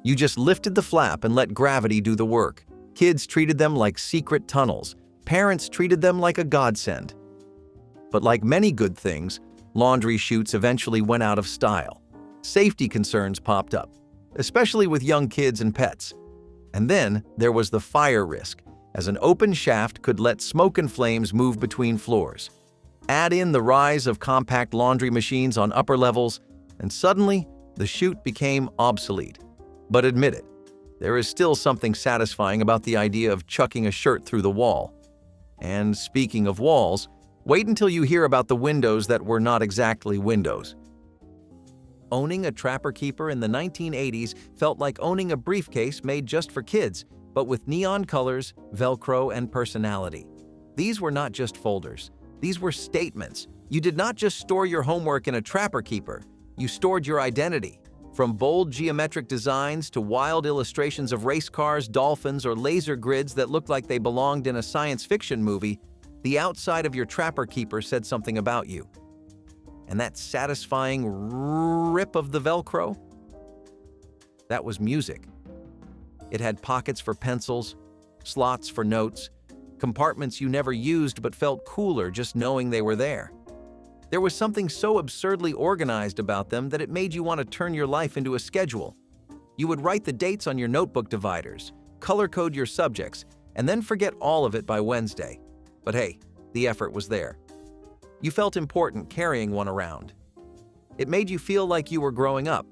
You just lifted the flap and let gravity do the work. Kids treated them like secret tunnels. Parents treated them like a godsend. But like many good things, laundry chutes eventually went out of style. Safety concerns popped up, especially with young kids and pets. And then there was the fire risk, as an open shaft could let smoke and flames move between floors. Add in the rise of compact laundry machines on upper levels, and suddenly the chute became obsolete. But admit it, there is still something satisfying about the idea of chucking a shirt through the wall. And speaking of walls, wait until you hear about the windows that were not exactly windows. Owning a Trapper Keeper in the 1980s felt like owning a briefcase made just for kids, but with neon colors, Velcro, and personality. These were not just folders. These were statements. You did not just store your homework in a Trapper Keeper. You stored your identity. From bold geometric designs to wild illustrations of race cars, dolphins, or laser grids that looked like they belonged in a science fiction movie, the outside of your Trapper Keeper said something about you. And that satisfying rip of the Velcro? That was music. It had pockets for pencils, slots for notes, compartments you never used but felt cooler just knowing they were there. There was something so absurdly organized about them that it made you want to turn your life into a schedule. You would write the dates on your notebook dividers, color code your subjects, and then forget all of it by Wednesday. But hey, the effort was there. You felt important carrying one around. It made you feel like you were growing up,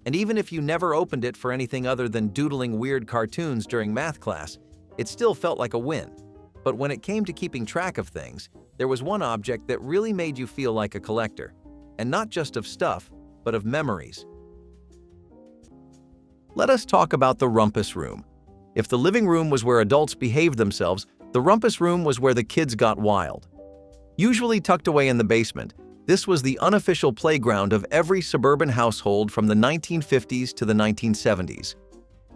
and even if you never opened it for anything other than doodling weird cartoons during math class, it still felt like a win. But when it came to keeping track of things, there was one object that really made you feel like a collector, and not just of stuff, but of memories. Let us talk about the rumpus room. If the living room was where adults behaved themselves, the rumpus room was where the kids got wild. Usually tucked away in the basement, this was the unofficial playground of every suburban household from the 1950s to the 1970s.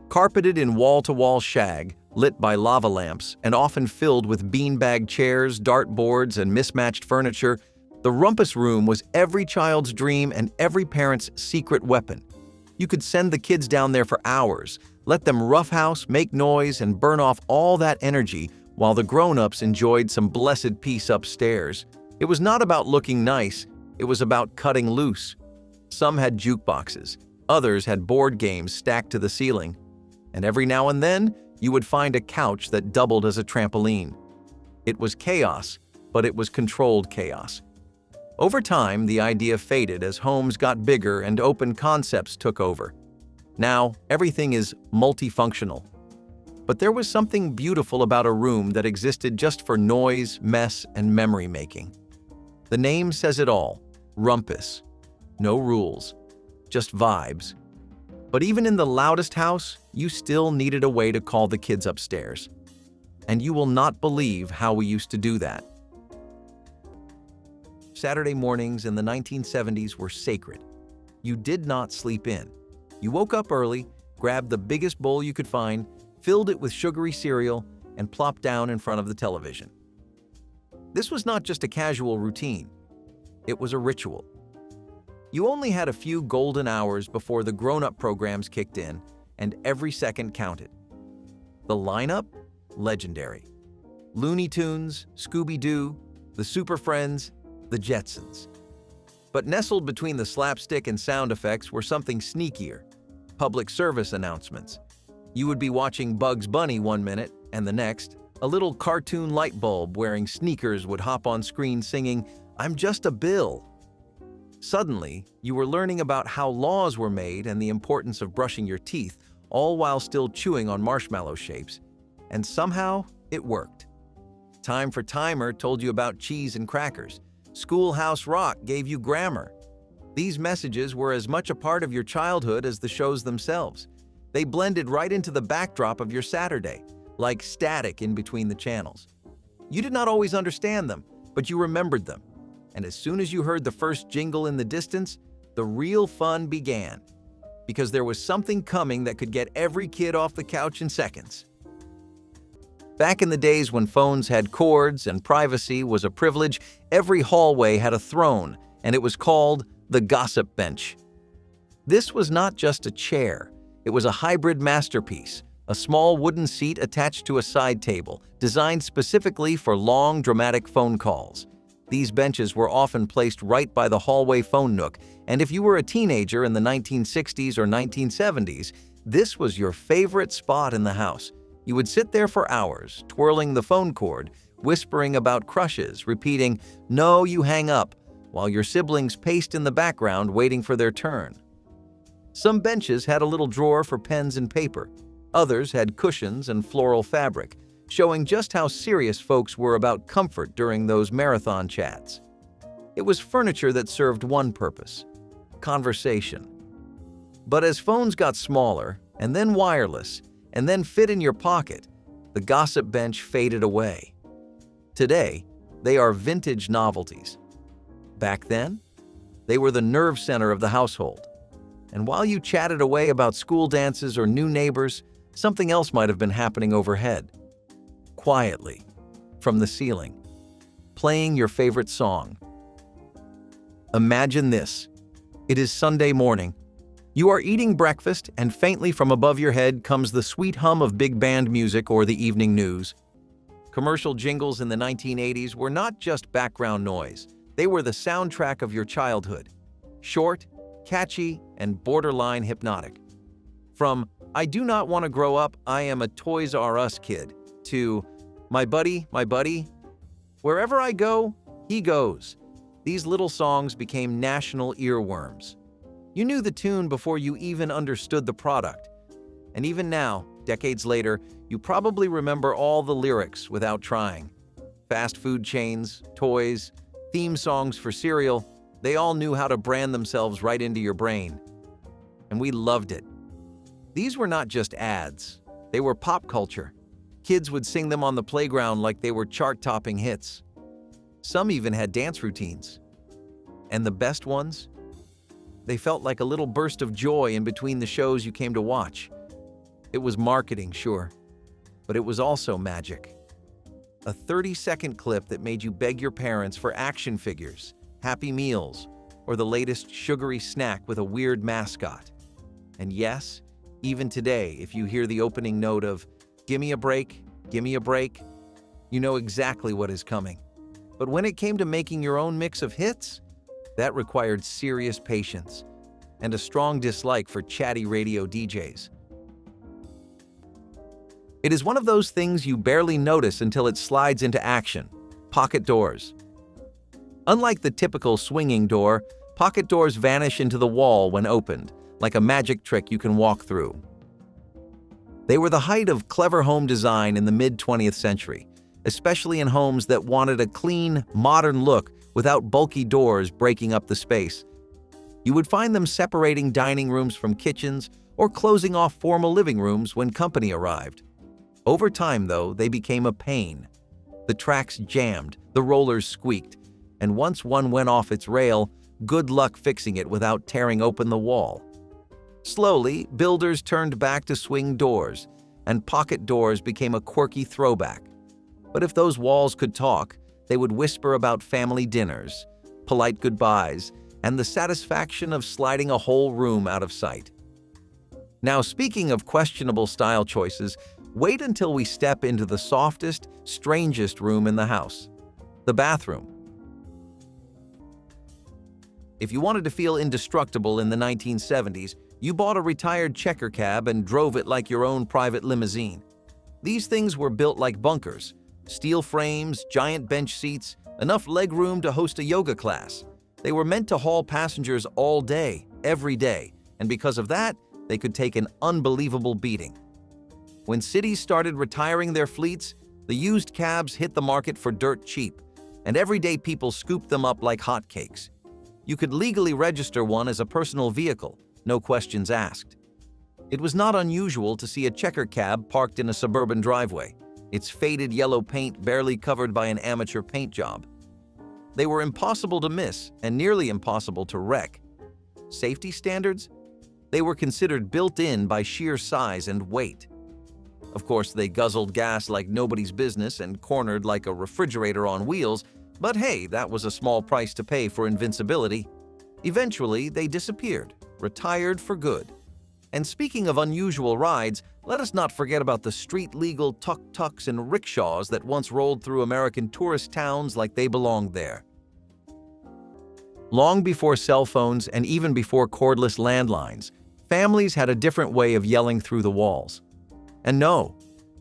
Carpeted in wall-to-wall shag, lit by lava lamps, and often filled with beanbag chairs, dartboards, and mismatched furniture, the rumpus room was every child's dream and every parent's secret weapon. You could send the kids down there for hours, let them roughhouse, make noise, and burn off all that energy While the grown-ups enjoyed some blessed peace upstairs, it was not about looking nice, it was about cutting loose. Some had jukeboxes, others had board games stacked to the ceiling, and every now and then you would find a couch that doubled as a trampoline. It was chaos, but it was controlled chaos. Over time, the idea faded as homes got bigger and open concepts took over. Now, everything is multifunctional. But there was something beautiful about a room that existed just for noise, mess, and memory making. The name says it all, rumpus. No rules, just vibes. But even in the loudest house, you still needed a way to call the kids upstairs. And you will not believe how we used to do that. Saturday mornings in the 1970s were sacred. You did not sleep in. You woke up early, grabbed the biggest bowl you could find, filled it with sugary cereal, and plopped down in front of the television. This was not just a casual routine. It was a ritual. You only had a few golden hours before the grown-up programs kicked in, and every second counted. The lineup? Legendary. Looney Tunes, Scooby-Doo, the Super Friends, the Jetsons. But nestled between the slapstick and sound effects were something sneakier: public service announcements. You would be watching Bugs Bunny one minute, and the next, a little cartoon light bulb wearing sneakers would hop on screen singing, "I'm just a Bill." Suddenly, you were learning about how laws were made and the importance of brushing your teeth, all while still chewing on marshmallow shapes. And somehow, it worked. Time for Timer told you about cheese and crackers. Schoolhouse Rock gave you grammar. These messages were as much a part of your childhood as the shows themselves. They blended right into the backdrop of your Saturday, like static in between the channels. You did not always understand them, but you remembered them. And as soon as you heard the first jingle in the distance, the real fun began. Because there was something coming that could get every kid off the couch in seconds. Back in the days when phones had cords and privacy was a privilege, every hallway had a throne, and it was called the gossip bench. This was not just a chair. It was a hybrid masterpiece, a small wooden seat attached to a side table, designed specifically for long, dramatic phone calls. These benches were often placed right by the hallway phone nook, and if you were a teenager in the 1960s or 1970s, this was your favorite spot in the house. You would sit there for hours, twirling the phone cord, whispering about crushes, repeating, "No, you hang up," while your siblings paced in the background waiting for their turn. Some benches had a little drawer for pens and paper. Others had cushions and floral fabric, showing just how serious folks were about comfort during those marathon chats. It was furniture that served one purpose: conversation. But as phones got smaller, and then wireless, and then fit in your pocket, the gossip bench faded away. Today, they are vintage novelties. Back then, they were the nerve center of the household. And while you chatted away about school dances or new neighbors, something else might have been happening overhead. Quietly, from the ceiling, playing your favorite song. Imagine this. It is Sunday morning. You are eating breakfast, and faintly from above your head comes the sweet hum of big band music or the evening news. Commercial jingles in the 1980s were not just background noise. They were the soundtrack of your childhood. Short, catchy, and borderline hypnotic. From "I do not want to grow up, I am a Toys R Us kid," to my buddy, wherever I go, he goes." These little songs became national earworms. You knew the tune before you even understood the product. And even now, decades later, you probably remember all the lyrics without trying. Fast food chains, toys, theme songs for cereal, they all knew how to brand themselves right into your brain. And we loved it. These were not just ads. They were pop culture. Kids would sing them on the playground like they were chart-topping hits. Some even had dance routines. And the best ones? They felt like a little burst of joy in between the shows you came to watch. It was marketing, sure, but it was also magic. A 30-second clip that made you beg your parents for action figures, Happy Meals, or the latest sugary snack with a weird mascot. And yes, even today, if you hear the opening note of "Gimme a break," You know exactly what is coming. But when it came to making your own mix of hits, that required serious patience and a strong dislike for chatty radio DJs. It is one of those things you barely notice until it slides into action: pocket doors. Unlike the typical swinging door, pocket doors vanish into the wall when opened, like a magic trick you can walk through. They were the height of clever home design in the mid-20th century, especially in homes that wanted a clean, modern look without bulky doors breaking up the space. You would find them separating dining rooms from kitchens or closing off formal living rooms when company arrived. Over time, though, they became a pain. The tracks jammed, the rollers squeaked, and once one went off its rail, good luck fixing it without tearing open the wall. Slowly, builders turned back to swing doors, and pocket doors became a quirky throwback. But if those walls could talk, they would whisper about family dinners, polite goodbyes, and the satisfaction of sliding a whole room out of sight. Now, speaking of questionable style choices, wait until we step into the softest, strangest room in the house: the bathroom. If you wanted to feel indestructible in the 1970s, you bought a retired checker cab and drove it like your own private limousine. These things were built like bunkers: steel frames, giant bench seats, enough legroom to host a yoga class. They were meant to haul passengers all day, every day, and because of that, they could take an unbelievable beating. When cities started retiring their fleets, the used cabs hit the market for dirt cheap, and everyday people scooped them up like hotcakes. You could legally register one as a personal vehicle, no questions asked. It was not unusual to see a checker cab parked in a suburban driveway, its faded yellow paint barely covered by an amateur paint job. They were impossible to miss and nearly impossible to wreck. Safety standards? They were considered built in by sheer size and weight. Of course, they guzzled gas like nobody's business and cornered like a refrigerator on wheels, but hey, that was a small price to pay for invincibility. Eventually, they disappeared, retired for good. And speaking of unusual rides, let us not forget about the street-legal tuk-tuks and rickshaws that once rolled through American tourist towns like they belonged there. Long before cell phones and even before cordless landlines, families had a different way of yelling through the walls. And no,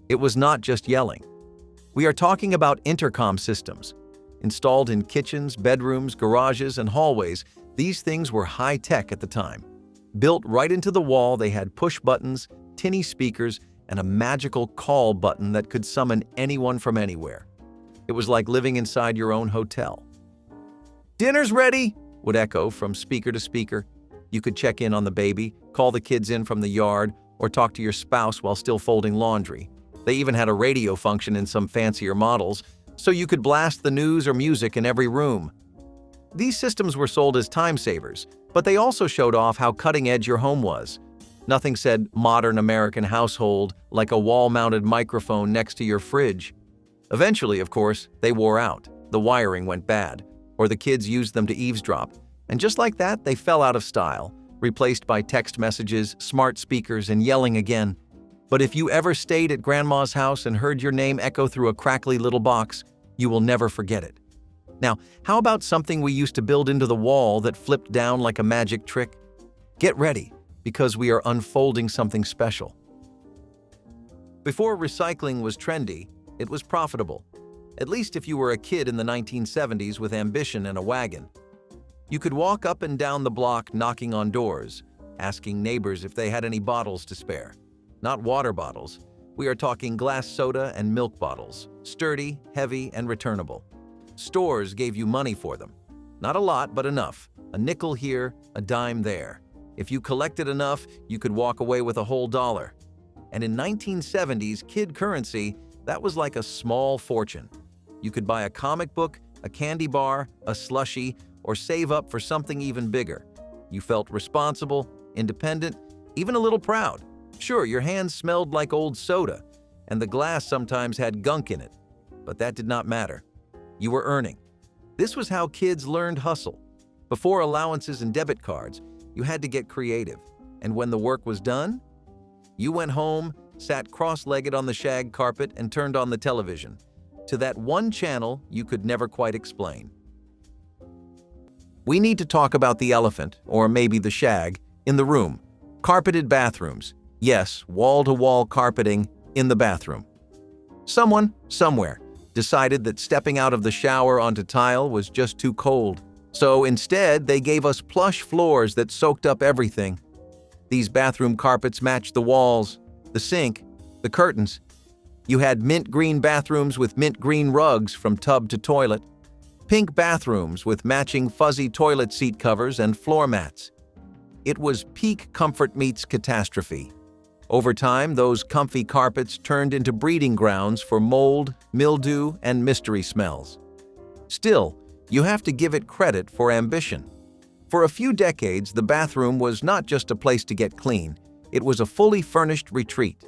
it was not just yelling. We are talking about intercom systems. Installed in kitchens, bedrooms, garages, and hallways, these things were high-tech at the time. Built right into the wall, they had push buttons, tinny speakers, and a magical call button that could summon anyone from anywhere. It was like living inside your own hotel. "Dinner's ready!" would echo from speaker to speaker. You could check in on the baby, call the kids in from the yard, or talk to your spouse while still folding laundry. They even had a radio function in some fancier models, so you could blast the news or music in every room. These systems were sold as time savers, but they also showed off how cutting-edge your home was. Nothing said modern American household like a wall-mounted microphone next to your fridge. Eventually, of course, they wore out, the wiring went bad, or the kids used them to eavesdrop, and just like that, they fell out of style, replaced by text messages, smart speakers, and yelling again. But if you ever stayed at Grandma's house and heard your name echo through a crackly little box, you will never forget it. Now, how about something we used to build into the wall that flipped down like a magic trick? Get ready, because we are unfolding something special. Before recycling was trendy, it was profitable. At least if you were a kid in the 1970s with ambition and a wagon. You could walk up and down the block knocking on doors, asking neighbors if they had any bottles to spare. Not water bottles. We are talking glass soda and milk bottles, sturdy, heavy, and returnable. Stores gave you money for them. Not a lot, but enough. A nickel here, a dime there. If you collected enough, you could walk away with a whole dollar. And in 1970s kid currency, that was like a small fortune. You could buy a comic book, a candy bar, a slushie, or save up for something even bigger. You felt responsible, independent, even a little proud. Sure, your hands smelled like old soda, and the glass sometimes had gunk in it, but that did not matter. You were earning. This was how kids learned hustle. Before allowances and debit cards, you had to get creative, and when the work was done, you went home, sat cross-legged on the shag carpet, and turned on the television. to that one channel you could never quite explain. We need to talk about the elephant, or maybe the shag, in the room. Carpeted bathrooms. Yes, wall-to-wall carpeting in the bathroom. Someone, somewhere, decided that stepping out of the shower onto tile was just too cold. So instead, they gave us plush floors that soaked up everything. These bathroom carpets matched the walls, the sink, the curtains. You had mint green bathrooms with mint green rugs from tub to toilet, pink bathrooms with matching fuzzy toilet seat covers and floor mats. It was peak comfort meets catastrophe. Over time, those comfy carpets turned into breeding grounds for mold, mildew, and mystery smells. Still, you have to give it credit for ambition. For a few decades, the bathroom was not just a place to get clean, it was a fully furnished retreat.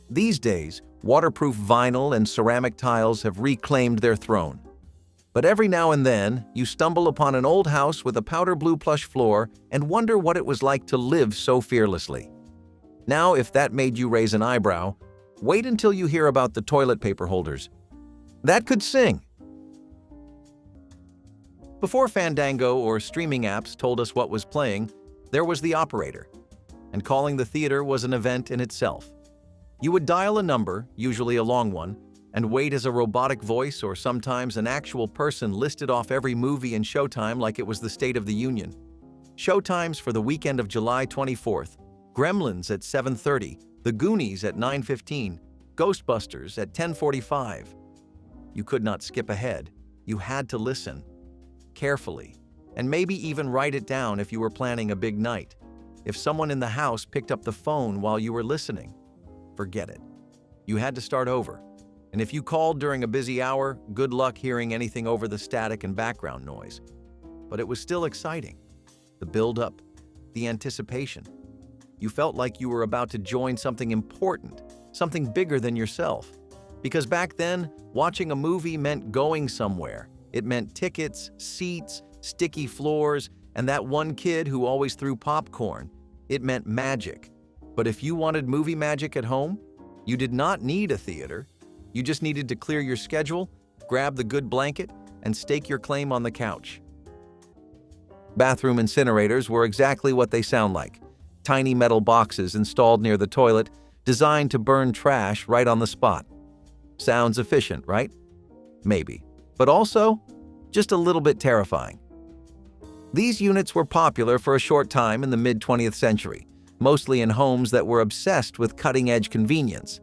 These days, waterproof vinyl and ceramic tiles have reclaimed their throne. But every now and then, you stumble upon an old house with a powder blue plush floor and wonder what it was like to live so fearlessly. Now, if that made you raise an eyebrow, wait until you hear about the toilet paper holders. That could sing. Before Fandango or streaming apps told us what was playing, there was the operator, and calling the theater was an event in itself. You would dial a number, usually a long one, and wait as a robotic voice or sometimes an actual person listed off every movie in Showtime like it was the State of the Union. Showtimes for the weekend of July 24th, Gremlins at 7:30, The Goonies at 9:15, Ghostbusters at 10:45. You could not skip ahead. You had to listen carefully, and maybe even write it down if you were planning a big night. If someone in the house picked up the phone while you were listening, forget it. You had to start over. And if you called during a busy hour, good luck hearing anything over the static and background noise. But it was still exciting. The build-up, the anticipation. You felt like you were about to join something important, something bigger than yourself. Because back then, watching a movie meant going somewhere. It meant tickets, seats, sticky floors, and that one kid who always threw popcorn. It meant magic. But if you wanted movie magic at home, you did not need a theater. You just needed to clear your schedule, grab the good blanket, and stake your claim on the couch. Bathroom incinerators were exactly what they sound like. Tiny metal boxes installed near the toilet, designed to burn trash right on the spot. Sounds efficient, right? Maybe. But also, just a little bit terrifying. These units were popular for a short time in the mid-20th century, mostly in homes that were obsessed with cutting-edge convenience.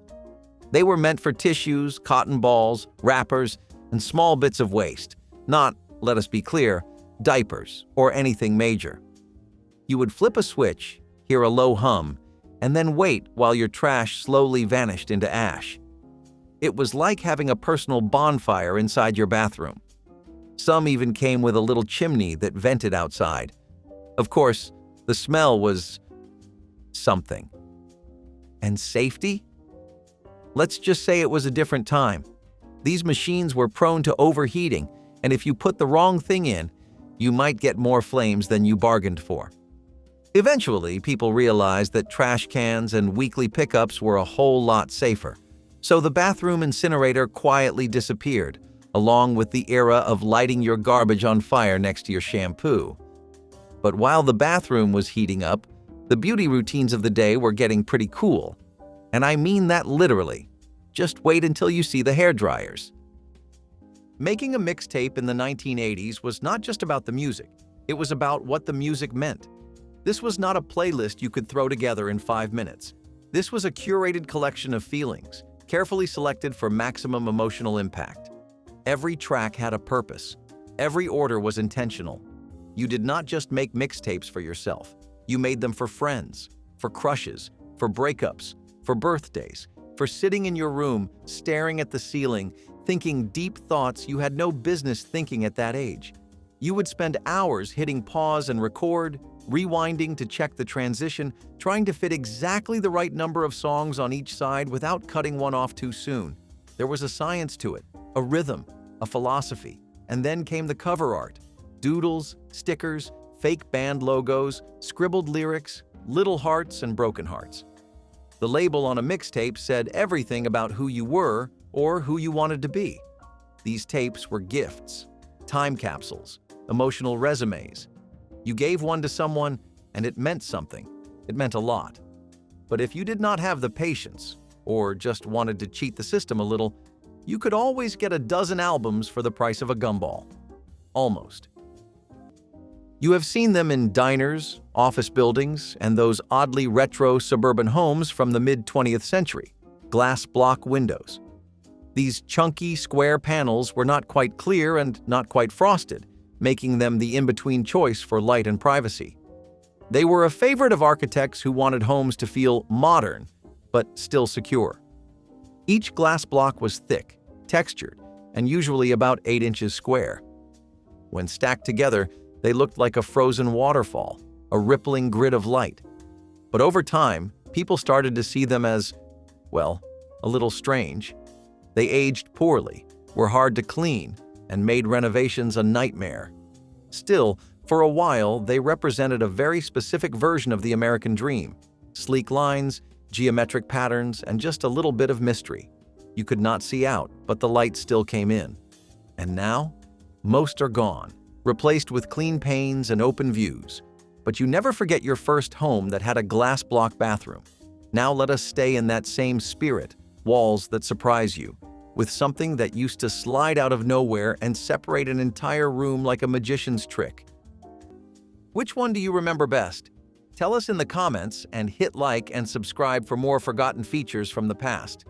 They were meant for tissues, cotton balls, wrappers, and small bits of waste, not, let us be clear, diapers or anything major. You would flip a switch, hear a low hum, and then wait while your trash slowly vanished into ash. It was like having a personal bonfire inside your bathroom. Some even came with a little chimney that vented outside. Of course, the smell was something. And safety? Let's just say it was a different time. These machines were prone to overheating, and if you put the wrong thing in, you might get more flames than you bargained for. Eventually, people realized that trash cans and weekly pickups were a whole lot safer. So the bathroom incinerator quietly disappeared, along with the era of lighting your garbage on fire next to your shampoo. But while the bathroom was heating up, the beauty routines of the day were getting pretty cool. And I mean that literally. Just wait until you see the hairdryers. Making a mixtape in the 1980s was not just about the music, it was about what the music meant. This was not a playlist you could throw together in 5 minutes. This was a curated collection of feelings, carefully selected for maximum emotional impact. Every track had a purpose. Every order was intentional. You did not just make mixtapes for yourself. You made them for friends, for crushes, for breakups, for birthdays, for sitting in your room, staring at the ceiling, thinking deep thoughts you had no business thinking at that age. You would spend hours hitting pause and record, rewinding to check the transition, trying to fit exactly the right number of songs on each side without cutting one off too soon. There was a science to it, a rhythm, a philosophy, and then came the cover art. Doodles, stickers, fake band logos, scribbled lyrics, little hearts and broken hearts. The label on a mixtape said everything about who you were or who you wanted to be. These tapes were gifts, time capsules, emotional resumes. You gave one to someone, and it meant something. It meant a lot. But if you did not have the patience, or just wanted to cheat the system a little, you could always get a dozen albums for the price of a gumball. Almost. You have seen them in diners, office buildings, and those oddly retro suburban homes from the mid-20th century, glass block windows. These chunky, square panels were not quite clear and not quite frosted, making them the in-between choice for light and privacy. They were a favorite of architects who wanted homes to feel modern, but still secure. Each glass block was thick, textured, and usually about 8 inches square. When stacked together, they looked like a frozen waterfall, a rippling grid of light. But over time, people started to see them as, well, a little strange. They aged poorly, were hard to clean, and made renovations a nightmare. Still, for a while, they represented a very specific version of the American dream. Sleek lines, geometric patterns, and just a little bit of mystery. You could not see out, but the light still came in. And now, most are gone, replaced with clean panes and open views. But you never forget your first home that had a glass block bathroom. Now let us stay in that same spirit, walls that surprise you, with something that used to slide out of nowhere and separate an entire room like a magician's trick. Which one do you remember best? Tell us in the comments and hit like and subscribe for more forgotten features from the past.